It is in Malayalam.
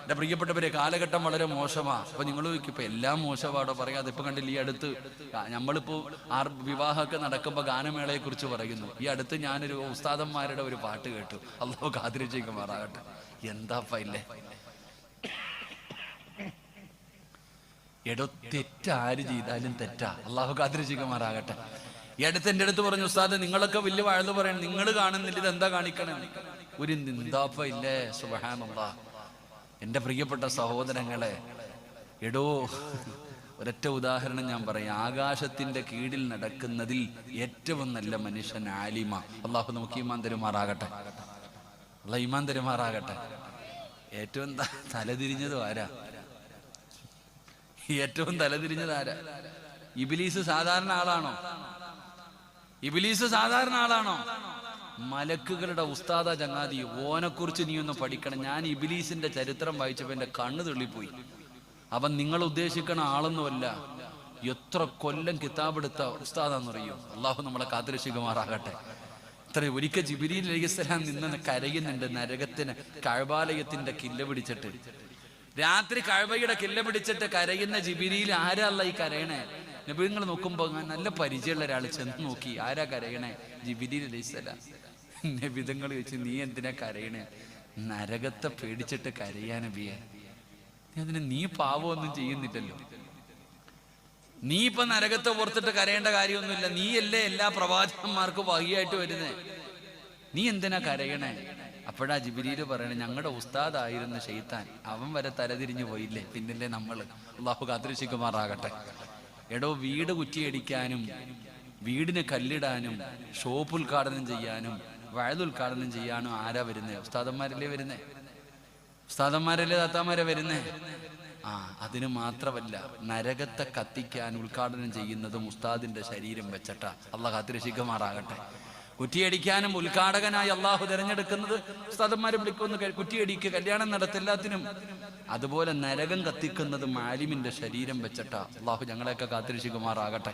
എൻ്റെ പ്രിയപ്പെട്ടവരെ, കാലഘട്ടം വളരെ മോശമാണ്. അപ്പോൾ നിങ്ങൾ ഇപ്പോൾ എല്ലാം മോശമാണോ പറയാതെ? ഇപ്പം കണ്ടില്ല, ഈ അടുത്ത് നമ്മളിപ്പോൾ വിവാഹമൊക്കെ നടക്കുമ്പോൾ ഗാനമേളയെക്കുറിച്ച് പറയുന്നു. ഈ അടുത്ത് ഞാനൊരു ഉസ്താദന്മാരുടെ ഒരു പാട്ട് കേട്ടു. അല്ലാഹു കാത്തിരിക്കുമാറാകട്ടെ. എന്താപ്പ ഇല്ലേ എടോ, തെറ്റാര് ചെയ്താലും തെറ്റാ. അല്ലാഹു കാത്തിരിക്കുമാറാകട്ടെ. ഈ അടുത്ത് എൻ്റെ അടുത്ത് പറഞ്ഞു, ഉസ്താദ് നിങ്ങളൊക്കെ വലിയ വഴുത് പറയണം, നിങ്ങൾ കാണുന്നില്ല, ഇതെന്താ കാണിക്കണേ? ഒരു നിന്ദാപ്പ ഇല്ലേ? സുബ്ഹാനല്ലാഹ്. എൻ്റെ പ്രിയപ്പെട്ട സഹോദരങ്ങളെ, എടോ ഒരൊറ്റ ഉദാഹരണം ഞാൻ പറയാം. ആകാശത്തിന്റെ കീഴിൽ നടക്കുന്നതിൽ ഏറ്റവും നല്ല മനുഷ്യൻ ആലിമ. അള്ളാഹു നമുക്ക് ഈമാൻ തരുമാറാകട്ടെ. അള്ളാഹ് ഈമാൻ തരുമാറാകട്ടെ. ഏറ്റവും തലതിരിഞ്ഞതും ആരാ? ഏറ്റവും തലതിരിഞ്ഞത് ആരാ? ഇബ്ലീസ് സാധാരണ ആളാണോ? ഇബ്ലീസ് സാധാരണ ആളാണോ? മലക്കുകളുടെ ഉസ്താദ ചങ്ങാതി. ഓനെക്കുറിച്ച് നീ ഒന്ന് പഠിക്കണം. ഞാൻ ഇബ്ലീസിന്റെ ചരിത്രം വായിച്ചപ്പോൾ എൻ്റെ കണ്ണ് തെള്ളിപ്പോയി. അവൻ നിങ്ങൾ ഉദ്ദേശിക്കണ ആളൊന്നുമല്ല. എത്ര കൊല്ലം കിതാബെടുത്ത ഉസ്താദാന്നറിയോ? അള്ളാഹു നമ്മളെ കാത്തിരക്ഷിക്കുമാറാകട്ടെ. ഒരിക്കൽ ജിബ്രീൽ അലൈഹിസ്സലാം നിന്ന് കരയുന്നുണ്ട് നരകത്തിന്. കഅബാലയത്തിന്റെ കില്ല പിടിച്ചിട്ട്, രാത്രി കഅബയുടെ കില്ല പിടിച്ചിട്ട് കരയുന്ന ജിബ്രീൽ. ആരല്ല ഈ കരയണേ? നബിങ്ങൾ നോക്കുമ്പോൾ നല്ല പരിചയമുള്ള ഒരാൾ ചെന്ന് നോക്കി. ആരാ കരയണേ? ജിബ്രീൽ അലൈഹിസ്സലാം. നബിതങ്ങൾ ചോദിച്ചു, നീ എന്തിനാ കരയണേ? നരകത്തെ പേടിച്ചിട്ട് കരയാ നബിയെ. അതിന് നീ പാവമൊന്നും ചെയ്യുന്നില്ലല്ലോ. നീ ഇപ്പൊ നരകത്തെ ഓർത്തിട്ട് കരയേണ്ട കാര്യമൊന്നുമില്ല. നീയല്ലേ എല്ലാ പ്രവാചകന്മാർക്കും വഹിയായിട്ട് വരുന്നേ. നീ എന്തിനാ കരയണേ? അപ്പോഴാ ജിബ്രീൽ പറയണേ, ഞങ്ങളുടെ ഉസ്താദായിരുന്ന ശൈത്താൻ, അവൻ വരെ തലതിരിഞ്ഞു പോയില്ലേ, പിന്നില്ലേ നമ്മൾ. അള്ളാഹു കാത്തിരക്ഷിക്കുമാറാകട്ടെ. എടോ, വീട് കുറ്റിയടിക്കാനും വീടിന് കല്ലിടാനും ഷോപ്പ് ഉദ്ഘാടനം ചെയ്യാനും വഴുതുദ്ഘാടനം ചെയ്യാനും ആരാ വരുന്നേ? ഉസ്താദന്മാരല്ലേ വരുന്നേ? ഉസ്താദന്മാരല്ലേ താത്താമാരെ വരുന്നേ? അതിന് മാത്രമല്ല, നരകത്തെ കത്തിക്കാൻ ഉദ്ഘാടനം ചെയ്യുന്നതും ഉസ്താദിന്റെ ശരീരം വെച്ചിട്ടാ. അള്ളാഹു കാത്തിരക്ഷിക്കുമാറാകട്ടെ. കുറ്റിയടിക്കാനും ഉദ്ഘാടകനായി അള്ളാഹു തിരഞ്ഞെടുക്കുന്നത് ഉസ്താദന്മാരെ വിളിക്കുന്നു, കുറ്റിയടിക്ക്, കല്യാണം നടത്തെല്ലാത്തിനും. അതുപോലെ നരകം കത്തിക്കുന്നതും ആലിമിന്റെ ശരീരം വെച്ചിട്ടാ. അള്ളാഹു ഞങ്ങളെയൊക്കെ കാത്തിരക്ഷിക്കുമാറാകട്ടെ.